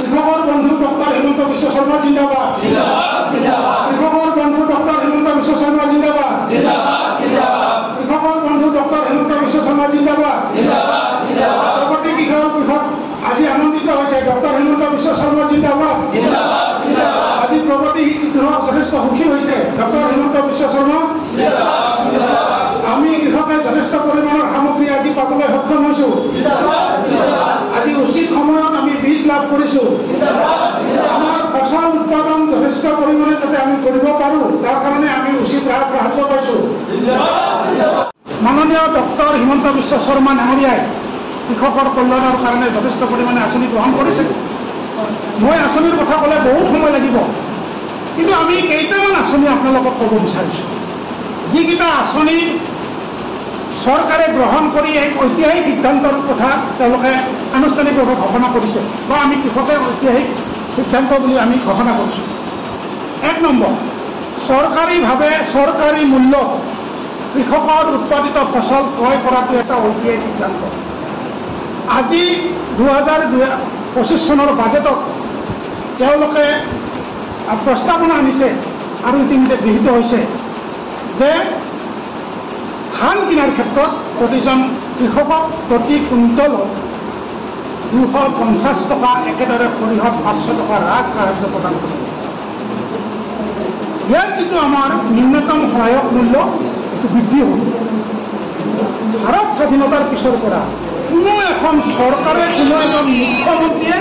কৃষকৰ বন্ধু ডক্টৰ হিমন্ত বিশ্ব শৰ্মা জিন্দাবাদ। কৃষকৰ বন্ধু ডক্টৰ হিমন্ত বিশ্ব শৰ্মা জিন্দাবাদ। কৃষকৰ বন্ধু ডক্টৰ হিমন্ত বিশ্ব শৰ্মা জিন্দাবাদ। প্ৰগতি কৃষক আজি আনন্দিত হৈছে। ডক্টৰ হিমন্ত বিশ্ব শৰ্মা জিন্দাবাদ। আজি প্ৰগতি কৃষক যথেষ্ট সুখী হৈছে। ডক্টৰ হিমন্ত বিশ্ব শৰ্মা। আমি কৃষকে যথেষ্ট পৰিমাণৰ সামগ্ৰী আজি পাবলৈ সক্ষম হৈছোঁ। আজি উচিত সময়ত আমি বীজ লাভ কৰিছোঁ। আমাৰ ফচল উৎপাদন যথেষ্ট পৰিমাণে যাতে আমি কৰিব পাৰোঁ তাৰ কাৰণে আমি উচিত সাহায্য পাইছোঁ। মাননীয় ডক্টৰ হিমন্ত বিশ্ব শৰ্মা ডাঙৰীয়াই কৃষকৰ কল্যাণৰ কাৰণে যথেষ্ট পৰিমাণে আঁচনি গ্ৰহণ কৰিছে। মই আঁচনিৰ কথা ক'লে বহুত সময় লাগিব, কিন্তু আমি কেইটামান আঁচনি আপোনালোকক ক'ব বিচাৰিছোঁ। যিকেইটা আঁচনি চৰকাৰে গ্ৰহণ কৰি এক ঐতিহাসিক সিদ্ধান্তৰ কথা তেওঁলোকে আনুষ্ঠানিকভাৱে ঘোষণা কৰিছে বা আমি কৃষকে ঐতিহাসিক সিদ্ধান্ত বুলি আমি ঘোষণা কৰিছোঁ। 1 নম্বৰ, চৰকাৰীভাৱে চৰকাৰী মূল্যত কৃষকৰ উৎপাদিত ফচল ক্ৰয় কৰাটো এটা ঐতিহাসিক সিদ্ধান্ত। আজি 2025 চনৰ বাজেটত তেওঁলোকে প্ৰস্তাৱনা আনিছে আৰু ইতিমধ্যে গৃহীত হৈছে যে ধান কিনাৰ ক্ষেত্ৰত প্ৰতিজন কৃষকক প্ৰতি কুইণ্টলত 250 টকা, একেদৰে সৰিয়হত 500 টকা ৰাজসাহায্য প্ৰদান কৰিব। ইয়াত যিটো আমাৰ নিম্নতম সহায়ক মূল্য এইটো বৃদ্ধি হ'ব। ভাৰত স্বাধীনতাৰ পিছৰ পৰা কোনো এখন চৰকাৰে, কোনো এজন মুখ্যমন্ত্ৰীয়ে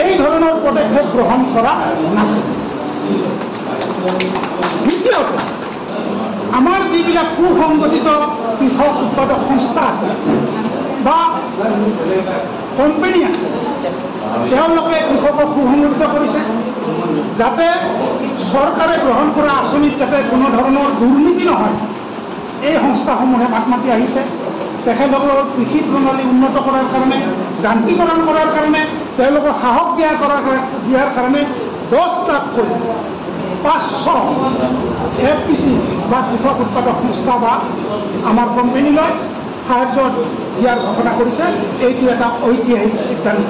এই ধৰণৰ পদক্ষেপ গ্ৰহণ কৰা নাছিল। দ্বিতীয়তে, আমাৰ যিবিলাক সুসংগঠিত কৃষক উৎপাদক সংস্থা আছে বা কোম্পানী আছে, তেওঁলোকে কৃষকক সুসংগঠিত কৰিছে যাতে চৰকাৰে গ্ৰহণ কৰা আঁচনিত যাতে কোনো ধৰণৰ দুৰ্নীতি নহয়। এই সংস্থাসমূহে মাত মাতি আহিছে। তেখেতসকলৰ কৃষি প্ৰণালী উন্নত কৰাৰ কাৰণে, যান্ত্ৰিকৰণ কৰাৰ কাৰণে, তেওঁলোকক সাহস দিয়াৰ কাৰণে 10 লাখকৈ 500 FPC বা কৃষক উৎপাদক সংস্থা বা আমাৰ কোম্পানীলৈ সাহায্য দিয়াৰ ঘোষণা কৰিছে। এইটো এটা ঐতিহাসিক সিদ্ধান্ত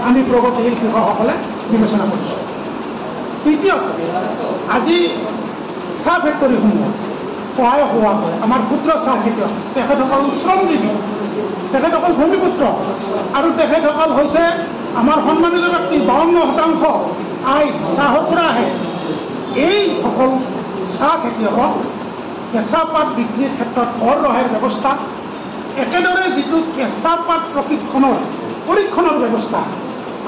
আমি প্ৰগতিশীল কৃষকসকলে বিবেচনা কৰিছোঁ। তৃতীয়তে, আজি চাহ ফেক্টৰীসমূহত সহায় হোৱাকৈ আমাৰ ক্ষুদ্ৰ চাহ খেতিয়ক, তেখেতসকল শ্ৰমজীৱী, তেখেতসকল ভূমিপুত্ৰ আৰু তেখেতসকল হৈছে আমাৰ সন্মানিত ব্যক্তি। 52% আয় চাহৰ পৰা আহে। এইসকল চাহ খেতিয়কক কেঁচা পাত বিক্ৰীৰ ক্ষেত্ৰত কৰ ৰেহাইৰ ব্যৱস্থা, একেদৰে যিটো কেঁচা পাত পৰীক্ষণৰ ব্যৱস্থা,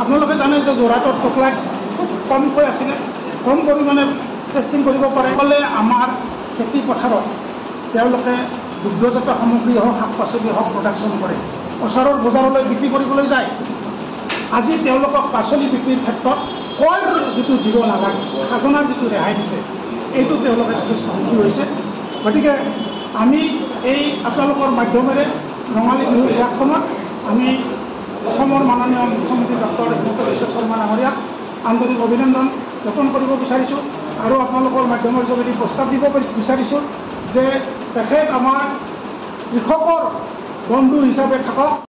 আপোনালোকে জানে যে যোৰহাটত টকলাত খুব কমকৈ আছিলে, কম পৰিমাণে টেষ্টিং কৰিব পাৰে। ক'লে আমাৰ খেতি পথাৰত তেওঁলোকে দুগ্ধজাত সামগ্ৰী হওক, শাক পাচলি হওক প্ৰডাকশ্যন কৰে, ওচৰৰ বজাৰলৈ বিক্ৰী কৰিবলৈ যায়। আজি তেওঁলোকক পাচলি বিক্ৰীৰ ক্ষেত্ৰত কৰ যিটো দিব নালাগে, খাজনাৰ যিটো ৰেহাই দিছে, এইটো তেওঁলোকে যথেষ্ট সুখী হৈছে। গতিকে আমি এই আপোনালোকৰ মাধ্যমেৰে ৰঙালী বিহু বিভাগখনত আমি অসমৰ মাননীয় মুখ্যমন্ত্ৰী ডক্টৰ হিমন্ত বিশ্ব শৰ্মা ডাঙৰীয়াক আন্তৰিক অভিনন্দন জ্ঞাপন কৰিব বিচাৰিছোঁ আৰু আপোনালোকৰ মাধ্যমৰ যোগেদি প্ৰস্তাৱ দিব বিচাৰিছোঁ যে তেখেত আমাৰ কৃষকৰ বন্ধু হিচাপে থাকক।